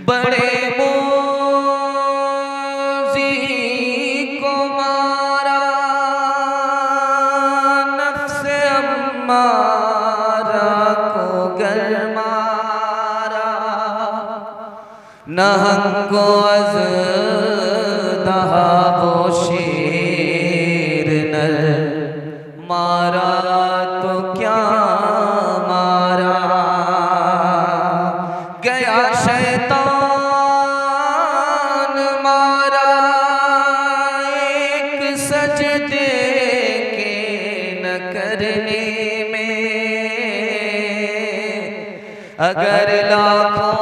बड़े मोजी को मारा, नफ्स अम्मारा को गर मारा, नहंगो अज़दहा वो शेर नर मारा तो क्या मारा। गया शैतान मारा एक सजदे के न करने में, अगर लाखों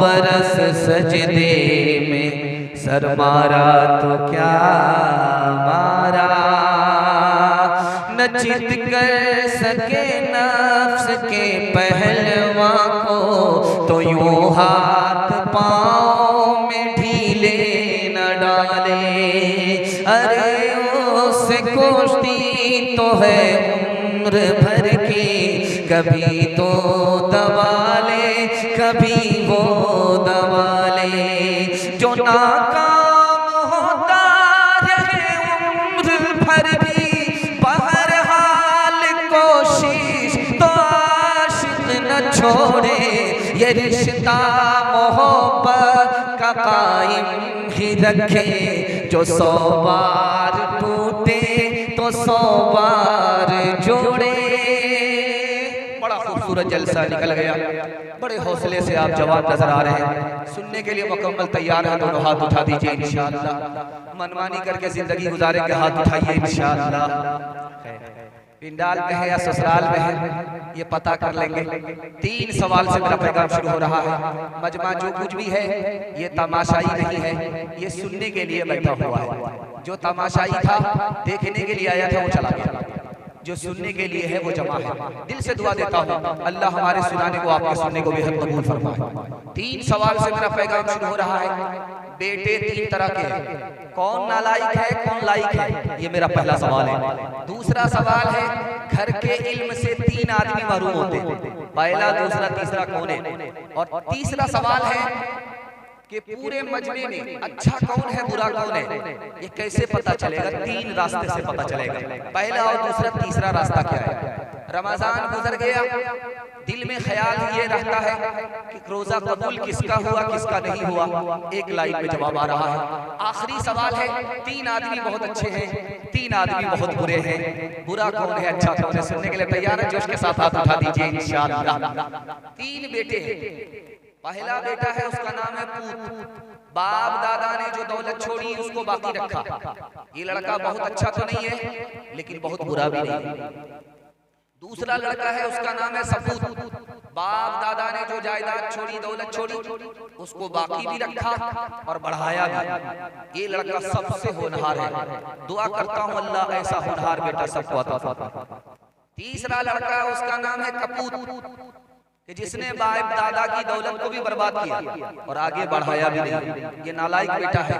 बरस सजदे में सर मारा तो क्या मारा। न चित कर सके नफ्स के पहलवा को, तो यूं हाथ पाँव में ढीले न डाले। अरे उससे कोश्ती तो है उम्र भर की, कभी तो दबा ले कभी वो दबा ले। जो नाकाम होता रहे उम्र भर भी, बहरहाल कोशिश तो आशिक न छोड़े। ये रिश्ता मोहब्बत का कायम ही रखे, जो 100 बार टूटे तो 100 बार जोड़े। बड़ा खूबसूरत जलसा निकल गया, बड़े हौसले से आप जवाब नजर आ रहे हैं। सुनने के लिए मुकम्मल तैयार हैं? दोनों हाथ उठा दीजिए इंशाअल्लाह। मनमानी करके जिंदगी गुजारेंगे, हाथ उठाइए इंशाअल्लाह। पिंडाल में है या ससुराल में है ये पता कर लेंगे। 3 सवाल से मेरा पैगाम शुरू हो रहा है। मजमा जो कुछ भी है ये तमाशाई नहीं है, ये सुनने के लिए बैठा हुआ है। जो तमाशाई था देखने के लिए आया था वो चला गया, जो सुनने के लिए है वो जमा है। दिल से दुआ देता हूँ अल्लाह हमारे सुनाने को आपके सुनने को बेहद कबूल फरमाए। 3 सवाल से मेरा पैगाम शुरू हो रहा है। बेटे 3 तरह के हैं, कौन नालायक है कौन लायक है, ये मेरा पहला सवाल है। दूसरा सवाल है घर के इल्म से 3 आदमी महरूम होते हैं, पहला दूसरा तीसरा कौन है। और तीसरा सवाल है कि पूरे मजमे में अच्छा कौन है बुरा कौन है, ये कैसे पता चलेगा। 3 रास्ते से पता चलेगा, पहला और दूसरा तीसरा रास्ता क्या है। रमजान गुजर गया, दिल में ख्याल ये रहता है कि रोजा कबूल किसका हुआ किसका नहीं हुआ, एक लाइन में जवाब आ रहा है। आखिरी सवाल है 3 आदमी बहुत अच्छे हैं 3 आदमी बहुत बुरे हैं, बुरा कौन है अच्छा कौन है। सुनने के लिए तैयार है? जोश के साथ हाथ उठा दीजिए इंशाअल्लाह। 3 बेटे हैं, पहला बेटा है उसका नाम है पूत। बाप दादा ने जो दौलत छोड़ी उसको बाकी रखा। ये लड़का बहुत अच्छा तो नहीं है लेकिन बहुत बुरा भी नहीं है। दूसरा लड़का है उसका नाम है सपूत। बाप दादा ने जो जायदाद छोड़ी दौलत छोड़ी उसको बाकी भी रखा और बढ़ाया भी। ये लड़का सबसे होनहार है, दुआ करता हूँ अल्लाह ऐसा होनहार बेटा सबको अता फरमाए। तीसरा लड़का है उसका नाम है कपूत, कि जिसने बाप दादा की दौलत को भी बर्बाद किया और आगे बढ़ाया भी नहीं। ये नालायक बेटा है,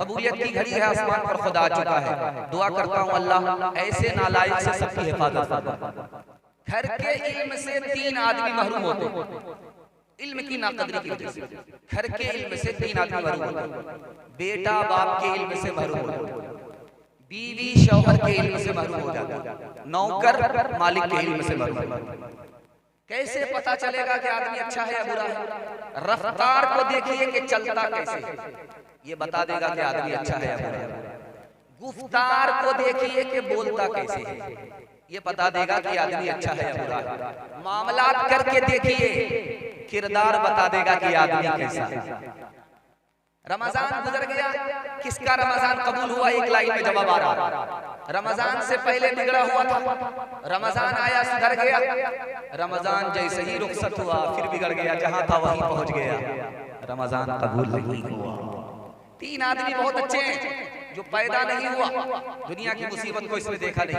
कबूलियत की घड़ी है, आसमान पर खुदा आ चुका है। दुआ करता हूँ अल्लाह ऐसे नालायक से सबकी हिफाजत फरमाए। घर के इल्म से 3 आदमी महरूम होते, इल्म की नाकदरी की वजह से घर के इल्म से 3 आदमी महरूम होते। बेटा बाप के इल्म से महरूम होता, बीवी शौहर के इल्म से महरूम हो जाता, नौकर मालिक के इल्म से महरूम होता। कैसे पता चलेगा कि आदमी अच्छा है या बुरा है? रफ्तार को देखिए कि चलता कैसे है, ये बता देगा कि आदमी अच्छा है या बुरा है। गुफ्तार को देखिए कि बोलता कैसे है, ये बता देगा कि आदमी अच्छा है या बुरा है। मामलात करके देखिए, किरदार बता देगा कि आदमी कैसा है। रमजान गुजर गया, किसका रमजान कबूल हुआ? एक लाइन में जवाब आ रहा। रमजान से पहले बिगड़ा हुआ था, रमजान आया सुधर गया, रमजान जैसे ही रुखसत हुआ फिर बिगड़ गया, जहां था वहीं पहुंच गया, रमजान कबूल नहीं हुआ। 3 आदमी बहुत अच्छे हैं, जो पैदा नहीं हुआ, दुनिया की मुसीबत को इसने देखा नहीं,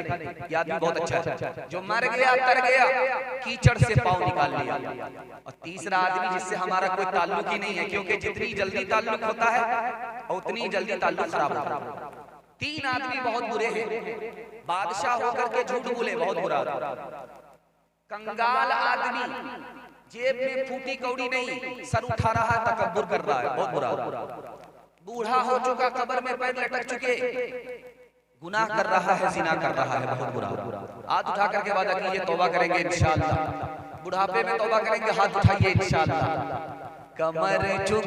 ये आदमी बहुत अच्छा है। जो मर गया तर गया, कीचड़ से पाँव निकाल लिया। और तीसरा आदमी जिससे हमारा कोई ताल्लुक ही नहीं है, क्योंकि जितनी जल्दी ताल्लुक होता है उतनी जल्दी ताल्लुक खराब होता है। 3 आदमी बहुत बुरे हैं, बादशाह होकर के झूठ बोले बहुत बुरा। कंगाल आदमी जेब में फूटी कौड़ी नहीं, सर उठा रहा है, तकब्बुर कर रहा है, बहुत बुरा। बूढ़ा हो चुका, कब्र में पैर लटक चुके, गुनाह कर रहा है, जिना कर रहा है, बहुत बुरा। हाथ उठा करके वादा कीजिए तौबा करेंगे इंशाअल्लाह। बुढ़ापे में तौबा करेंगे, हाथ उठाइए इंशाअल्लाह। कमर झुक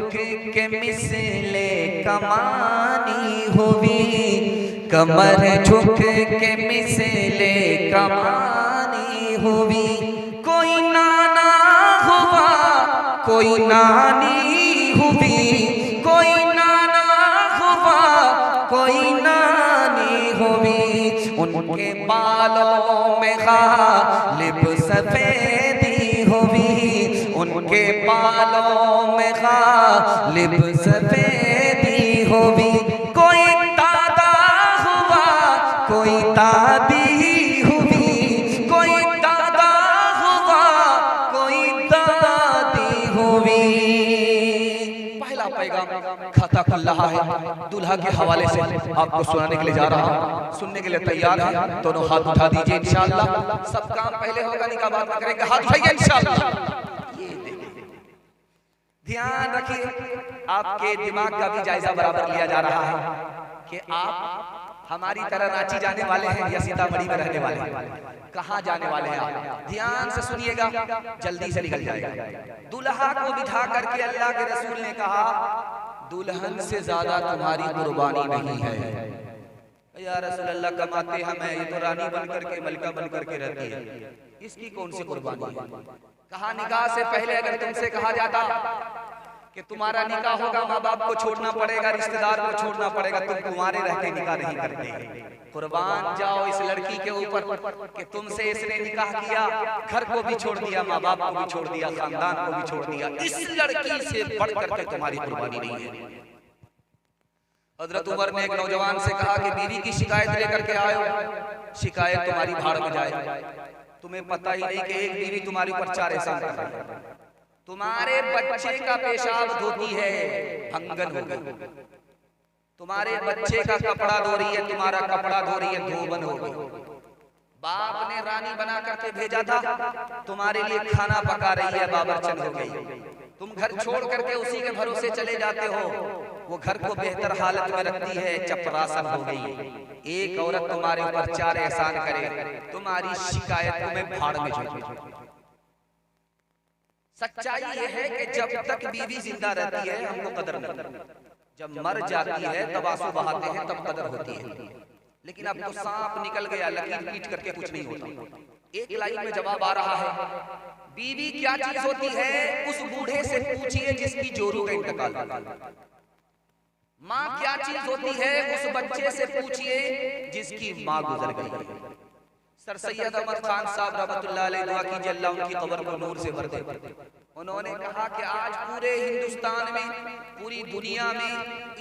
के मिसले कमानी हुई, कमर झुक के मिसले कमानी हुई, कोई नाना हुआ कोई नानी हुई, कोई नाना हुआ कोई नानी हुई, उनके बालों में गालिब सफेदी हुई, उनके बालों में गालिब सफेदी हुई, कोई दादा हुआ कोई दादी हुई, कोई दादा हुआ कोई दादी हुई। पहला पैगाम खाता खुल्ला है, दूल्हा के हवाले से आपको सुनाने के लिए जा रहा हूं, सुनने के लिए तैयार हैं? दोनों हाथ उठा दीजिए इंशाअल्लाह। सब काम पहले होगा, निकाह बाद में करेंगे, हाथ उठाइए इंशाअल्लाह। ध्यान रखिए, आपके दिमाग का भी जायजा बराबर लिया जा रहा है कि आप हमारी तरह रांची जाने वाले हैं या सीतामढ़ी में रहने वाले हैं, कहाँ जाने वाले हैं आप? ध्यान से सुनिएगा, जल्दी से निकल जाएगा। दूल्हा को बिठा करके अल्लाह के रसूल ने कहा, दुल्हन से ज्यादा तुम्हारी कुर्बानी नहीं है। या रसूल अल्लाह, कमाते हम हैं, ये तो रानी बन करके मलका बन करके रहती है, इसकी कौन सी कुर्बानी है? कहा निकाह से पहले अगर तुमसे कहा जाता कि तुम्हारा निकाह होगा, माँ बाप को छोड़ना पड़ेगा, रिश्तेदार को छोड़ना पड़ेगा, तुम कुंवारे रहते निकाह नहीं करते, कुर्बान जाओ इस लड़की के ऊपर कि तुमसे इसने निकाह किया, घर को भी छोड़ दिया, माँ बाप को भी छोड़ दिया, खानदान को भी छोड़ दिया, इस लड़की से बढ़ करके तुम्हारी कुर्बानी नहीं है। हजरत उमर ने एक नौजवान से कहा कि बीवी की शिकायत लेकर के आयो, शिकायत तुम्हारी भाड़ में जाए, तुम्हें पता ही नहीं कि एक बीवी तुम्हारे ऊपर 4 एहसान कर रही है, तुम्हारे बच्चे का पेशाब धोती है, भंगन हो गई, तुम्हारे बच्चे का कपड़ा धो रही है, तुम्हारा कपड़ा धो रही है, धोबन हो गई, बाप ने रानी बना करके भेजा था, तुम्हारे लिए खाना पका रही है, बाबरचन हो गई, तुम घर छोड़ करके उसी के भरोसे चले जाते हो, वो घर को बेहतर हालत में रखती है, चपरासन हो गई। एक औरत तुम्हारे ऊपर 4 एहसान करे, तुम्हारी शिकायत तुम्हें भाड़ में झोंके। सच्चाई ये है कि जब तक बीवी जिंदा रहती है हमको कदर नहीं, जब मर जाती है तब आंसू बहाते हैं, तब कदर होती है। लेकिन अब तो सांप निकल गया, लकीर पीट करके कुछ नहीं होता। एक लाइन में जवाब आ रहा है, बीवी क्या चीज होती है उस बूढ़े से पूछिए जिसकी जोरू का इंतकाल, माँ क्या चीज होती है उस बच्चे से पूछिए जिसकी माँ गुजर गई। सर सैयद अहमद खान साहब रहमतुल्लाह अलैह, दुआ कीजिए अल्लाह उनकी कब्र को नूर से भर दे। उन्होंने कहा कि आज पूरे हिंदुस्तान में, पूरी दुनिया में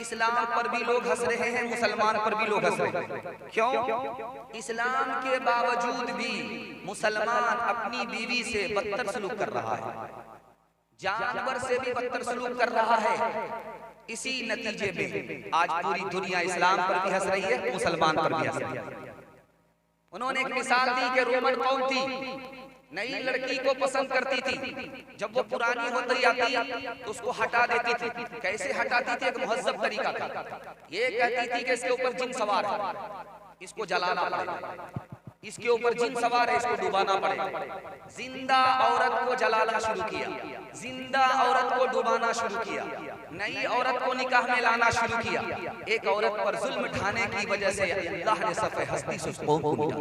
इस्लाम पर भी लोग हंस रहे हैं, मुसलमान पर भी लोग हंस रहे हैं। क्यों? इस्लाम के बावजूद भी मुसलमान अपनी बीवी से बदतर सलूक कर रहा है, जानवर से भी बदतर सलूक कर रहा है। इसी नतीजे में आज पूरी दुनिया इस्लाम पर भी हंस रही है, मुसलमान पर भी हंस रही है। उन्होंने एक मिसाल दी कि रोमन कौन थी, नई लड़की को पसंद करती थी, जब वो पुरानी होती आती तो उसको हटा देती थी। कैसे हटाती थी? एक मुहज्जब तरीका था। ये कहती थी कि इसके ऊपर जिन सवार है, इसको जलाना पड़ेगा, इसके ऊपर जिन सवार है, इसको डुबाना पड़ेगा। जिंदा औरत को जलाना शुरू किया, जिंदा औरत को डुबाना शुरू किया, नई औरत को निकाह में लाना शुरू किया। एक औरत पर जुल्म ढाने की वजह से अल्लाह ने सफ़े हस्ती से उस कौम को मिटा।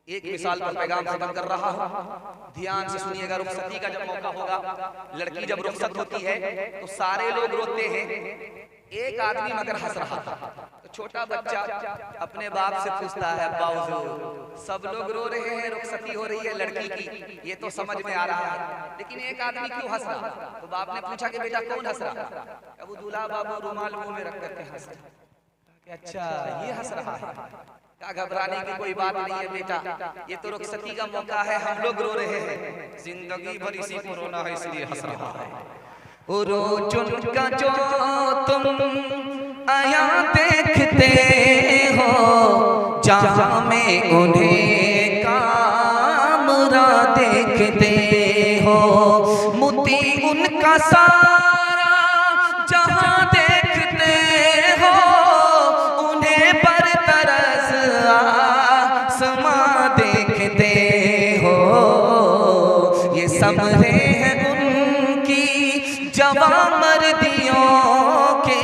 एक मिसाल पर पैगाम खत्म कर रहा हूँ, ध्यान से सुनिएगा। रुखसती का जब मौका होगा, लड़की जब रुखसत होती है तो सारे लोग रोते हैं, एक आदमी मगर हंस रहा था। तो छोटा बच्चा अपने बाप से पूछता है, बाबू सब लोग रो रहे हैं, रुखसती हो रही है लड़की की, ये तो समझ में आ रहा है, लेकिन एक आदमी क्यों हंस रहा? तो बाप ने पूछा कि बेटा कौन हंस रहा? अबू दूल्हा बाबू रुमाल मुंह में रख करके हंस रहा। अच्छा ये हंस रहा है, क्या घबराने की कोई बात नहीं है बेटा, ये तो रुखसती का मौका है, हम लोग रो रहे हैं, जिंदगी भर इसी कोरोना है इसलिए हंस रहा है। रोज उनका जो तुम आया देखते हो, जहाँ में उन्हें कामरा देखते हो, उनका सारा जहां देखते हो, उन्हें पर तरस आसमां देखते हो। ये समरे हैं उनकी जवां मर्दियों के,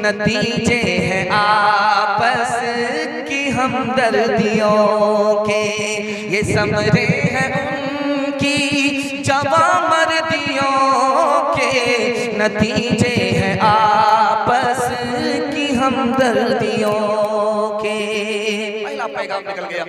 नतीजे हैं आपस की हमदर्दियों के। ये समरे हैं उनकी जवां मर्दियों के, नतीजे हैं आपस की हमदर्दियों के। पहला पैगाम निकल गया,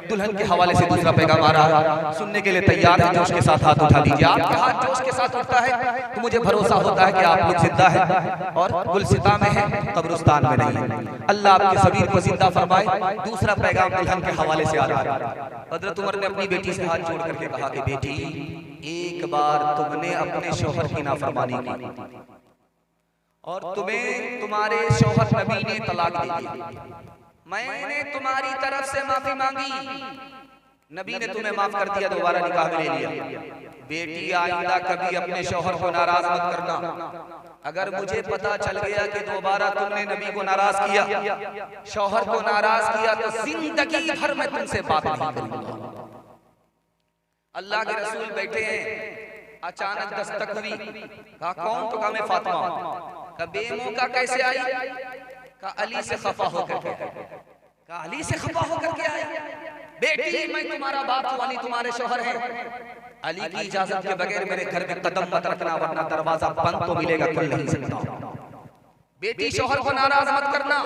दुल्हन के हवाले से दूसरा पैगाम आ रहा है। सुनने के लिए तैयार है? जोश के साथ हाथ उठा लीजिए। आपका हाथ जोश के साथ उठता है तो मुझे भरोसा होता है कि आप लोग जिंदा हैं और गुलसिता में हैं, कब्रिस्तान में नहीं है। अल्लाह आपके ज़मीर को जिंदा फरमाए। दूसरा पैगाम दुल्हन के हवाले से आ रहा है। हज़रत उमर ने अपनी बेटी से हाथ जोड़ करके कहा कि बेटी, एक बार तुमने अपने शौहर की नाफरमानी की और तुम्हें तुम्हारे शौहर नबी ने तलाक दे दी। मैंने तुम्हारी तरफ से माफी मांगी, नबी ने तुम्हें माफ कर दिया, दोबारा निकाह में ले लिया। बेटी, आइंदा कभी अपने शौहर को नाराज मत करना। अगर मुझे पता चल गया कि दोबारा तुमने नबी को नाराज किया, शौहर को नाराज किया, तो जिंदगी भर मैं तुमसे बात नहीं करूंगा। अल्लाह के रसूल बैठे हैं, अचानक दस्तक हुई। कहा कौन? तो कहा मैं फातिमा। कहा बेमौका कैसे आई? कहा अली से खफा होकर के। कहा अली से खफा होकर के आई? बेटी, मैं तुम्हारा बाप हूं, अली तुम्हारे शौहर हैं। अली की इजाजत के बगैर मेरे घर में कदम मत रखना, वरना दरवाजा बंद तो मिलेगा, खुल नहीं सकता। बेटी, शौहर को नाराज मत करना,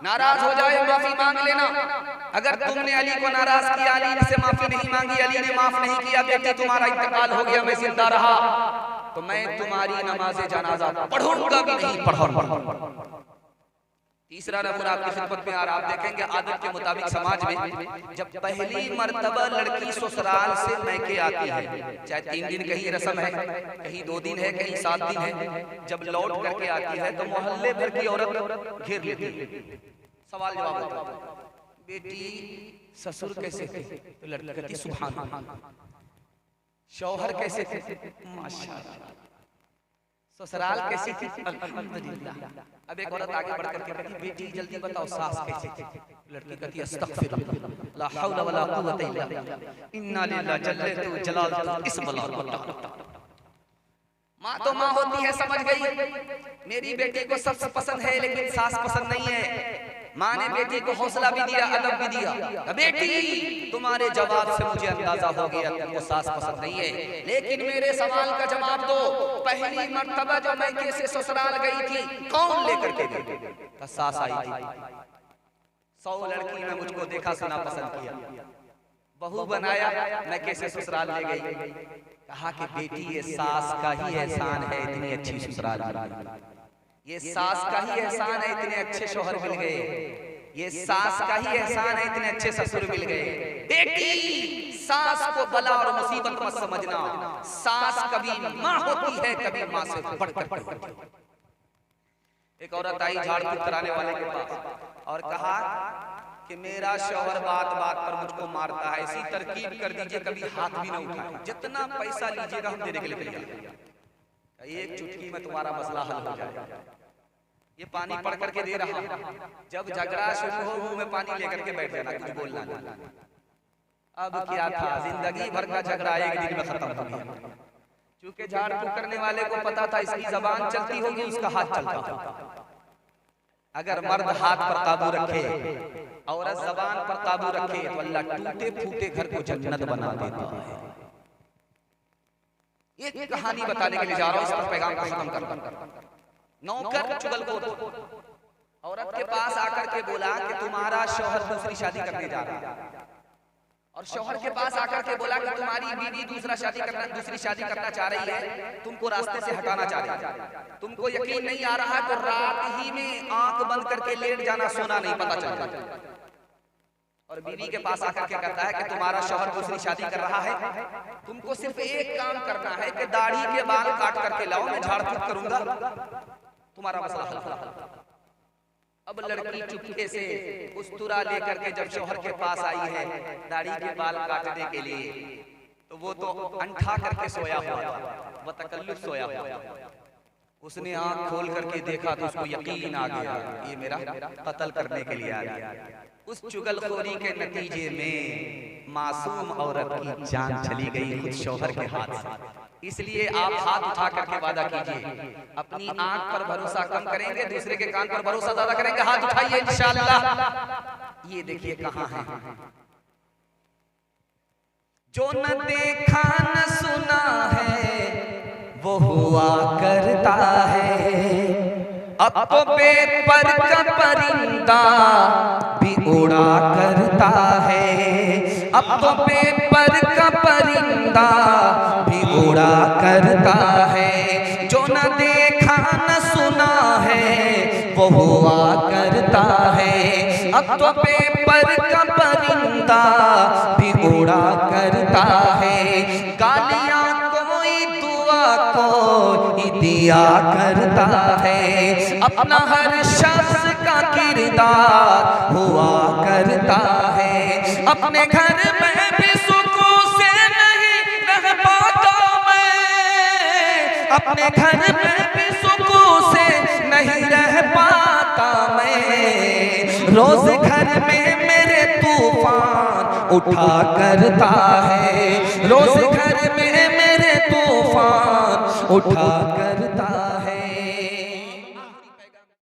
नाराज हो जाए माफी मांग लेना। अगर तुमने अली को नाराज किया, अली से माफी नहीं मांगी, अली ने माफ नहीं किया, बेटी तुम्हारा इंतकाल हो गया, मैं जिंदा रहा तो मैं तुम्हारी नमाज़े जनाजा पढ़ूंगा भी नहीं पढ़ूंगा। तीसरा नमूना आपकी खिदमत में आ रहा, आप देखेंगे आदत के मुताबिक समाज में जब पहली मर्तबा लड़की ससुराल से मैके आती है, चाहे 3 दिन कहीं रस्म है, कहीं 2 दिन है, कहीं 7 दिन है, जब लौट करके आती है तो मोहल्ले भर की औरत घेर लेती है। सवाल जवाब होता है, बेटी ससुर कैसे थे? तो लड़की कहती सुभान अल्लाह। शौहर कैसे थे? माशाअल्लाह। ससुराल कैसी थी? अल्हम्दुलिल्लाह। अब एक औरत आगे बढ़ करके कहती बेटी जल्दी बताओ सास कैसी थी? लड़की कहती अस्तगफिरुल्लाह, ला हौला वला कुव्वता इल्ला बिल्लाह, इन्ना लिल्लाहि जल्लतु जलालतु इस बला। माँ तो माँ होती है, समझ गई मेरी बेटी को सब पसंद है लेकिन सास पसंद नहीं है। माँ ने बेटी को हौसला भी दिया, अदब भी दिया। बेटी, तुम्हारे जवाब से मुझे अंदाजा हो गया तुमको सास पसंद नहीं है, लेकिन मेरे सवाल का जवाब दो। पहली मर्तबा जो मैके से ससुराल गई थी, कौन लेकर के गई? सास आई थी। 100 लड़की ने मुझको देखा सुना पसंद किया, बहू बनाया, मैके से ससुराल ले गई। कहा कि बेटी ये सास का ही एहसान है, इतनी अच्छी ससुराल मिल गई। ये सास का ही एहसान है, इतने अच्छे शौहर मिल गए। ये सास का ही एहसान है, इतने अच्छे ससुर मिल गए। बेटी, सास को बला और मुसीबत मत समझना। सास कभी माँ होती है, कभी माँ से बढ़कर होती है। एक औरत आई झाड़ फूक कराने वाले के पास और कहा कि मेरा शौहर बात बात पर मुझको मारता है, ऐसी तरकीब कर दीजिए कभी हाथ भी न उठाए, जितना पैसा लीजिएगा हम देने के लिए तैयार हैं। एक चुटकी में तुम्हारा मसला हल हो जाएगा। ये पानी पढ़ करके दे रहा हूं, जब झगड़ा शुरू हो मुंह में पानी लेकर के बैठ जाना, कुछ बोलना नहीं। अब क्या था, जिंदगी भर का झगड़ा एक दिन में खत्म हो गया। क्योंकि झाड़ फूक करने वाले को पता था इसकी जबान चलती होगी, उसका हाथ चलता होगा। अगर मर्द हाथ पर काबू रखे, औरत जबान पर काबू रखे, तो अल्लाह टूटे फूटे घर को जन्नत बना देता है। एक कहानी बताने के लिए जा रहा हूं, इस पर पैगाम को खत्म कर। नौकर चुगलखोर औरत के पास आकर के बोला कि तुम्हारा शौहर दूसरी शादी करने जा रहा है, और शौहर के पास आकर के बोला कि तुम्हारी बीवी दूसरी शादी करना चाह रही है, तुमको रास्ते से हटाना चाह रही है। तुमको यकीन नहीं आ रहा तो रात ही में आंख बंद करके लेट जाना, सोना नहीं पता चलता। और बीवी के पास आकर के कहता है कि तुम्हारा शौहर दूसरी शादी कर रहा है, तुमको सिर्फ एक काम करना है कि दाढ़ी के बाल काट करके लाओ, मैं झाड़ फूक करूंगा, तुम्हारा मसला हल। अब लड़की चुपके से उस्तुरा लेकर के जब शौहर के पास आई है दाढ़ी के बाल काटने के लिए, तो वो तो अंठा करके सोया हुआ था। वह तकल्लुफ सोया हुआ। उसने आंख खोल करके देखा तो उसको यकीन आ गया ये मेरा कत्ल करने के लिए आ गया। उस चुगलखोरी के नतीजे में मासूम औरत की जान चली गई खुद शौहर के हाथ से। इसलिए आप हाथ उठा करके वादा कीजिए, अपनी आंख पर भरोसा कम करेंगे, दूसरे के कान पर भरोसा ज्यादा करेंगे। हाथ उठाइए इंशाअल्लाह। ये देखिए कहां है, जो न देखा न सुना है वो हुआ करता है। अब तो बेपर का परिंदा भी उड़ा करता है। अब तो बेपर का परिंदा भी उड़ा करता है। जो न देखा न सुना है वो हुआ करता है। अब तो बेपर का परिंदा भी उड़ा करता है। गालियां कोई दुआ कोई दिया करता है। अपना हर शख्स का किरदार हुआ करता है। अपने घर में भी सुकून से नहीं रह पाता मैं। अपने घर में भी सुकून से नहीं रह पाता मैं। रोज घर में मेरे तूफान उठा करता है। रोज घर में मेरे तूफान उठा कर